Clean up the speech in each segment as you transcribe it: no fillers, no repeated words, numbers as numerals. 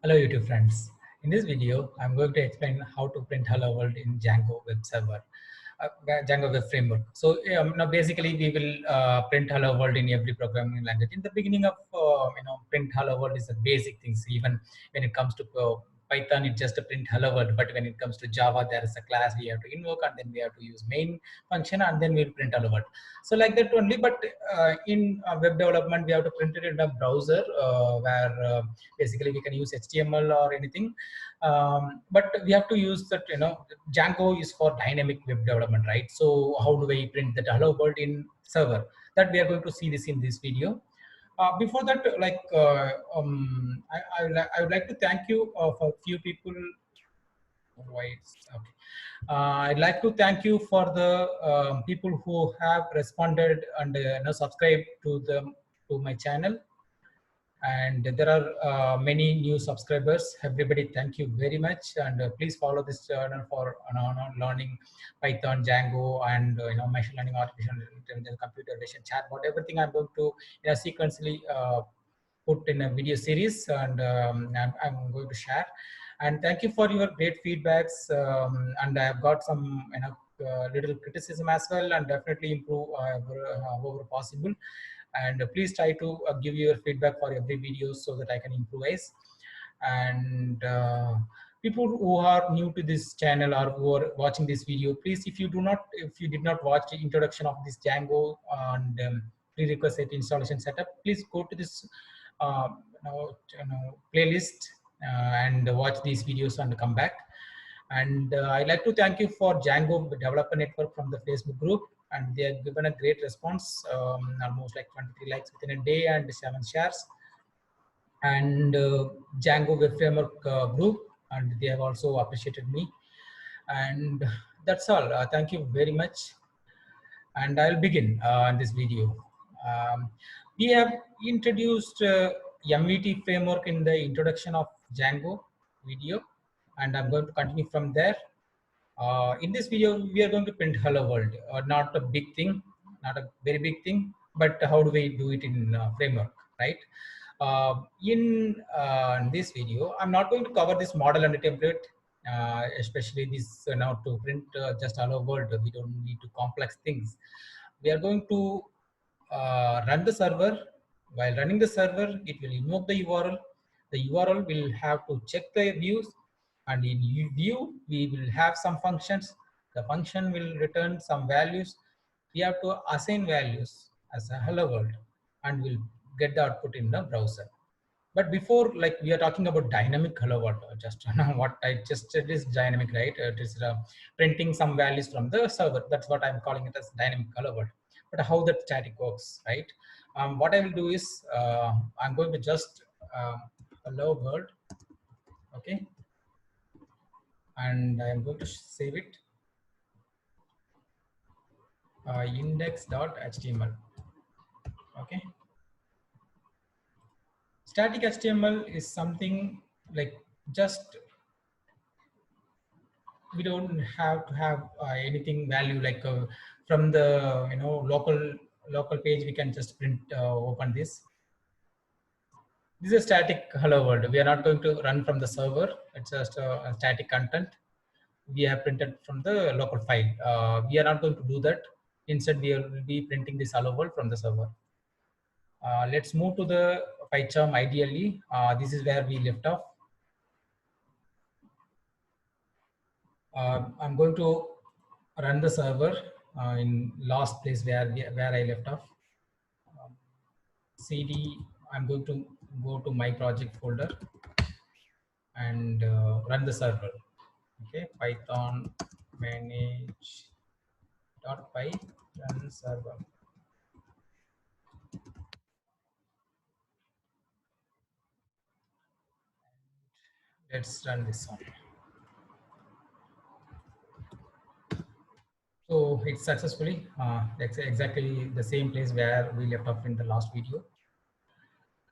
Hello YouTube friends. In this video, I'm going to explain how to print hello world in Django web server, Django web framework. So now basically we will print hello world in every programming language. In the beginning of print hello world is the basic things. Even when it comes to Python, it's just a print hello world. But when it comes to Java, there is a class we have to invoke, and then we have to use main function, and then we'll print hello world. So like that only. But in web development, we have to print it in a browser where basically we can use HTML or anything, but we have to use that. Django is for dynamic web development, right? So how do we print that hello world in server? That we are going to see this in this video. Before that, I would like to thank you for a few people. Why it's okay. I'd like to thank you for the people who have responded and subscribed to my channel. And there are many new subscribers. Everybody, thank you very much, and please follow this channel for learning Python, Django, and machine learning, artificial intelligence, computer vision, chatbot. Everything I'm going to sequentially put in a video series, and I'm going to share. And thank you for your great feedbacks. And I have got some little criticism as well, and definitely improve however possible. And please try to give your feedback for every video so that I can improvise. And people who are new to this channel or who are watching this video, please, if you did not watch the introduction of this Django and prerequisite installation setup, please go to this playlist and watch these videos and come back. And I'd like to thank you for Django Developer Network from the Facebook group, and they have given a great response, almost like 23 likes within a day and 7 shares. And Django Web Framework group, and they have also appreciated me. And that's all. Thank you very much. And I'll begin in this video. We have introduced MVT framework in the introduction of Django video, and I'm going to continue from there. In this video, we are going to print hello world. Not a big thing, not a very big thing, but how do we do it in framework, right? In this video, I'm not going to cover this model and the template, especially this now to print just hello world. We don't need to complex things. We are going to run the server. While running the server, it will invoke the URL. The URL will have to check the views, and in view we will have some functions. The function will return some values. We have to assign values as a hello world, and we'll get the output in the browser. But before, like, we are talking about dynamic hello world. Just what I just said is dynamic, right? It is printing some values from the server. That's what I'm calling it as dynamic hello world. But how that static works, right? What I will do is I'm going to just hello world, okay, and I'm going to save it index.html. Okay. Static HTML is something like just we don't have to have anything value like from the local page. We can just print open this. This is a static hello world. We are not going to run from the server. It's just a static content we have printed from the local file. We are not going to do that. Instead, we will be printing this hello world from the server. Let's move to the PyCharm ideally. This is where we left off. I'm going to run the server in last place where I left off. CD, I'm going to go to my project folder and run the server. Okay, Python manage.py run server. Let's run this one. So it's successfully that's exactly the same place where we left off in the last video.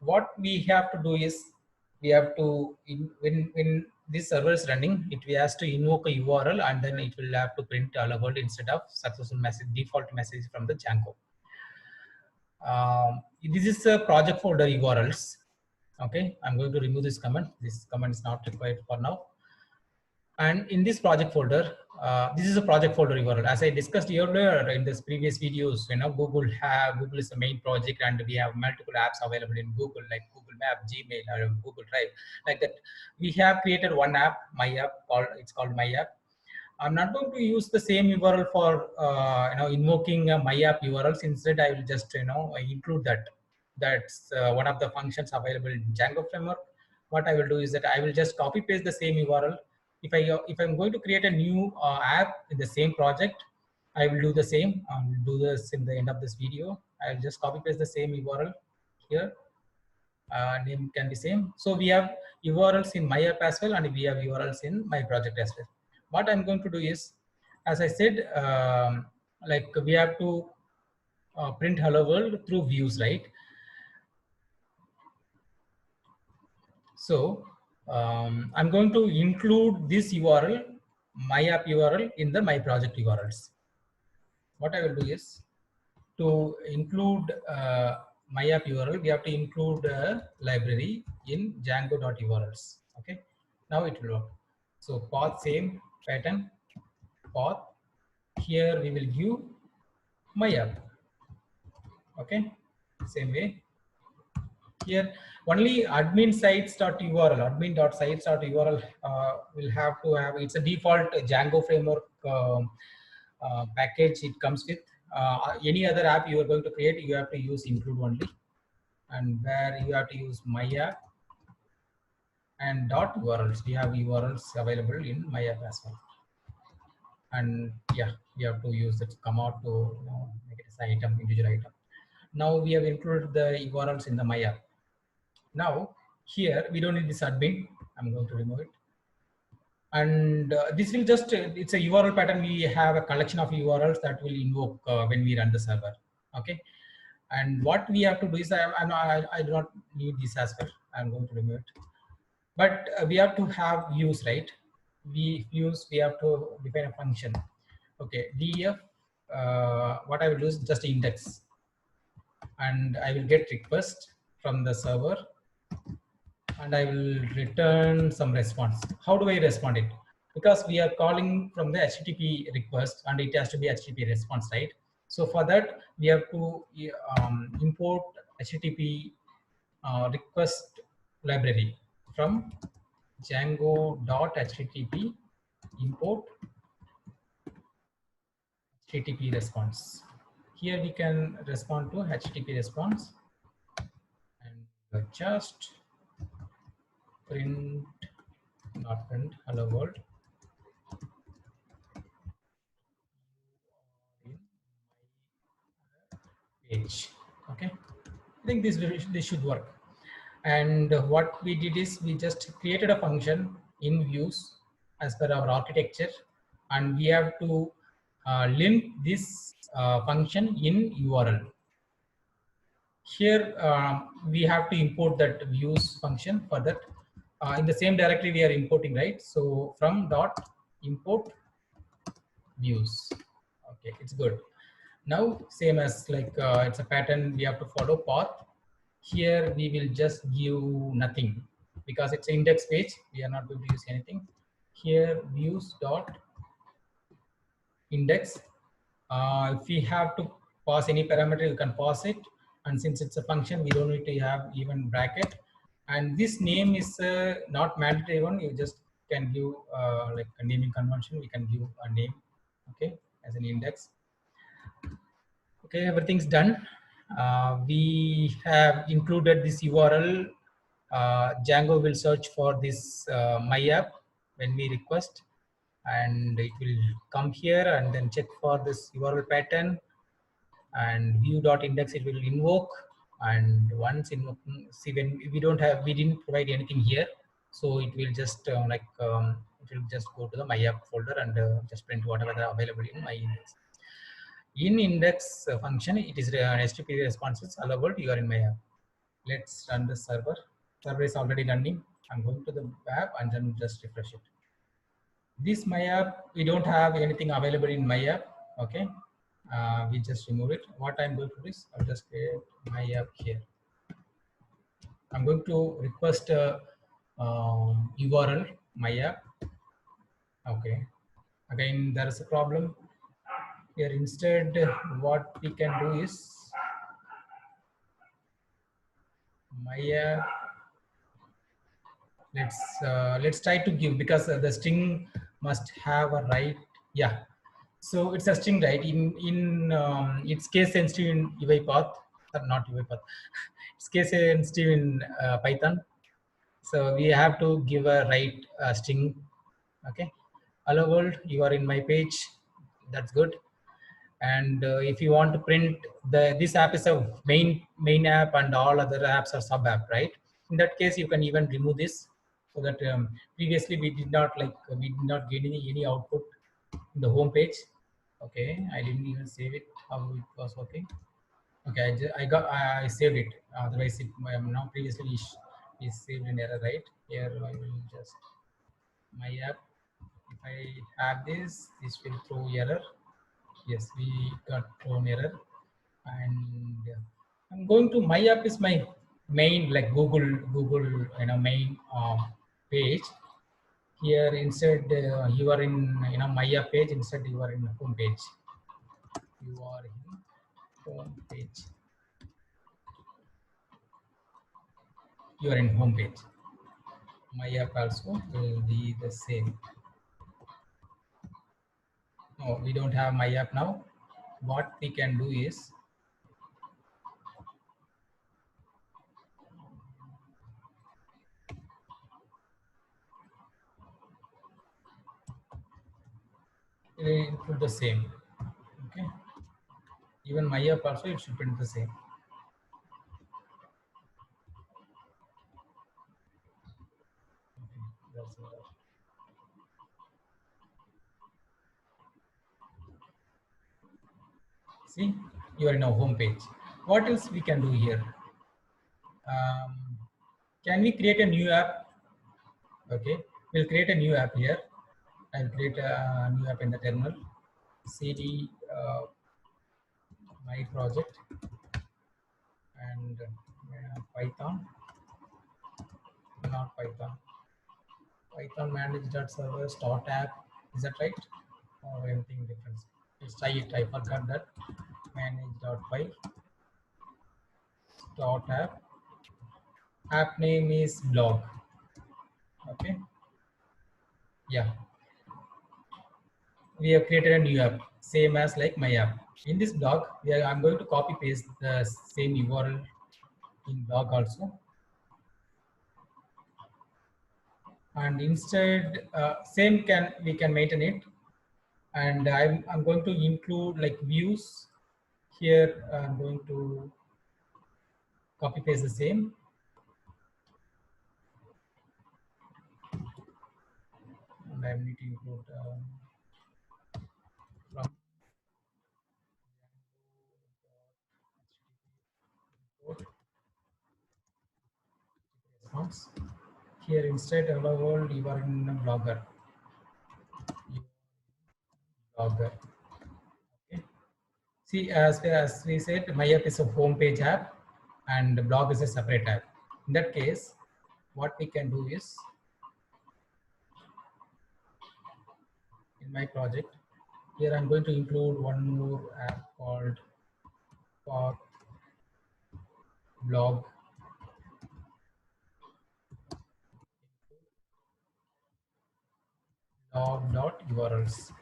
What we have to do is we have to when this server is running, it has to invoke a URL, and then it will have to print hello world instead of successful message, default message from the Django. This is a project folder URLs. Okay, I'm going to remove this comment. This comment is not required for now. And in this project folder, this is a project folder URL. As I discussed earlier in this previous videos, Google is the main project, and we have multiple apps available in Google, like Google Map, Gmail, or Google Drive, like that. We have created one app, my app, it's called my app. I'm not going to use the same URL for invoking my app URLs. Instead, I will just include that. That's one of the functions available in Django framework. What I will do is that I will just copy paste the same URL. If I'm going to create a new app in the same project, I will do the same. I'll do this in the end of this video. I'll just copy paste the same URL here. Name can be same. So we have URLs in my app as well, and we have URLs in my project as well. What I'm going to do is, as I said, like we have to print hello world through views, right? So I'm going to include this URL, my app URL, in the my project URLs. What I will do is, to include my app URL, we have to include a library in django.urls. Okay, now it will work. So path same pattern, path. Here we will give my app. Okay, same way. Here only admin sites.url, admin.sites.url will have to have, it's a default Django framework package it comes with. Any other app you are going to create, you have to use include only, and where you have to use my app and dot URLs. We have URLs available in my app as well. And yeah, we have to use it comma to make it as item, integer item. Now we have included the URLs in the my app. Now here we don't need this admin. I'm going to remove it. And this will just, it's a URL pattern. We have a collection of URLs that will invoke when we run the server. Okay. And what we have to do is, I do not need this as well. I'm going to remove it. But we have to have views, right? We have to define a function. Okay, def, what I will do is just index, and I will get request from the server, and I will return some response. How do I respond it? Because we are calling from the HTTP request, and it has to be HTTP response, right? So for that, we have to import HTTP request library from django.http import HTTP response. Here we can respond to HTTP response and just print, not print, hello world. Page. Okay, I think this should work. And what we did is we just created a function in views as per our architecture, and we have to link this function in URL. Here we have to import that views function. For that, in the same directory we are importing, right? So from dot import views. Okay, it's good. Now same as like it's a pattern we have to follow path. Here we will just give nothing because it's an index page. We are not going to use anything. Here views dot index. If we have to pass any parameter, you can pass it. And since it's a function, we don't need to have even bracket. And this name is not mandatory one. You just can give like a naming convention. We can give a name, okay, as an index. Okay, everything's done. We have included this URL. Django will search for this my app when we request, and it will come here and then check for this URL pattern, and view.index it will invoke. And once invoking, see, when we didn't provide anything here, so it will just it will just go to the my app folder and just print whatever are available in my index. In index function, it is HTTP responses allowable. You are in my app. Let's run the server. Server is already running. I'm going to the app and then just refresh it. This my app, we don't have anything available in my app. Okay, we just remove it. What I'm going to do is I'll just create my app here. I'm going to request a URL, my app. Okay. Again, there is a problem here. Instead, what we can do is my app. Let's try to give, because the string must have a right. Yeah. So it's a string, right? It's case sensitive in UiPath, not UiPath. It's case sensitive in Python. So we have to give a right string. Okay. Hello world, you are in my page. That's good. And if you want to print this app is a main app, and all other apps are sub app, right? In that case, you can even remove this, so that previously we did not get any output in the home page. Okay, I didn't even save it. How it was working? Okay, I saved it. Otherwise, it now previously we saved an error, right? Here I will just my app. If I have this will throw error. Yes, we got thrown error. And I'm going to my app is my main, like Google main page. Here instead you are in my app page. Instead you are in home page. You are in home page. You are in home page. My app also will be the same. No, we don't have my app now. What we can do is include the same. Okay. Even my app also it should print the same. Okay, that's all. See, you are in our home page. What else we can do here? Um, can we create a new app? Okay, we'll create a new app here. I'll create a new app in the terminal. CD my project and Python, not Python. Python manage.server start app. Is that right? Or anything different? Let's try it. I forgot that. Manage.py start app. App name is blog. Okay. Yeah. We have created a new app, same as like my app. In this blog, I'm going to copy paste the same URL in blog also. And instead, we can maintain it. And I'm going to include like views here. I'm going to copy paste the same. And I need to include from response. Here instead, hello world, you are in a blogger. Blogger. Okay. See, as we said, my app is a home page app and the blog is a separate app. In that case, what we can do is, in my project, here I'm going to include one more app called for blog. Blog.urls.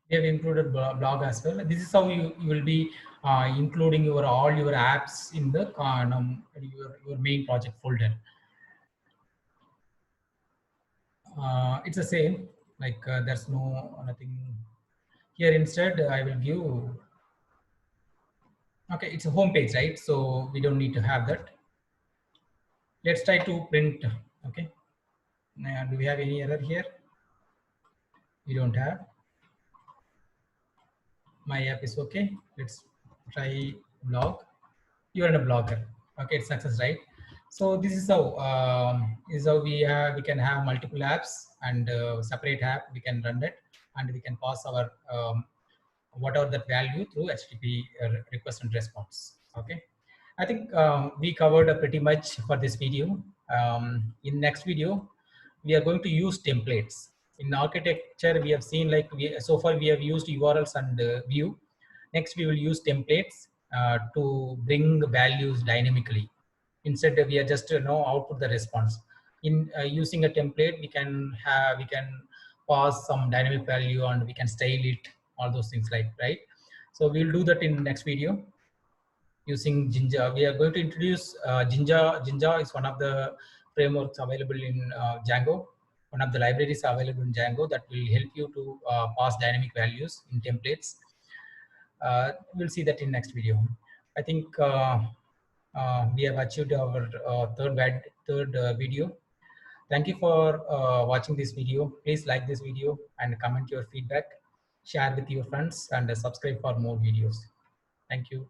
We have included blog as well. This is how you will be including all your apps in the your main project folder. It's the same, like there's nothing here. Instead, I will give, okay, it's a home page, right? So we don't need to have that. Let's try to print. Okay, now, do we have any error here? We don't have. My app is okay. Let's try blog. You're in a blogger. Okay, it's success, right? So this is how we can have multiple apps and separate app. We can run it and we can pass our whatever that value through HTTP request and response. Okay. I think we covered pretty much for this video. In next video, we are going to use templates. In architecture, we have seen like so far we have used URLs and view. Next, we will use templates to bring values dynamically. Instead, we are just output the response. In using a template, we can pass some dynamic value and we can style it. All those things like right. So we'll do that in next video using Jinja. We are going to introduce Jinja. Jinja is one of the frameworks available in Django, one of the libraries available in Django that will help you to pass dynamic values in templates. We'll see that in next video. I think we have achieved our third video. Thank you for watching this video. Please like this video and comment your feedback, share with your friends, and subscribe for more videos. Thank you.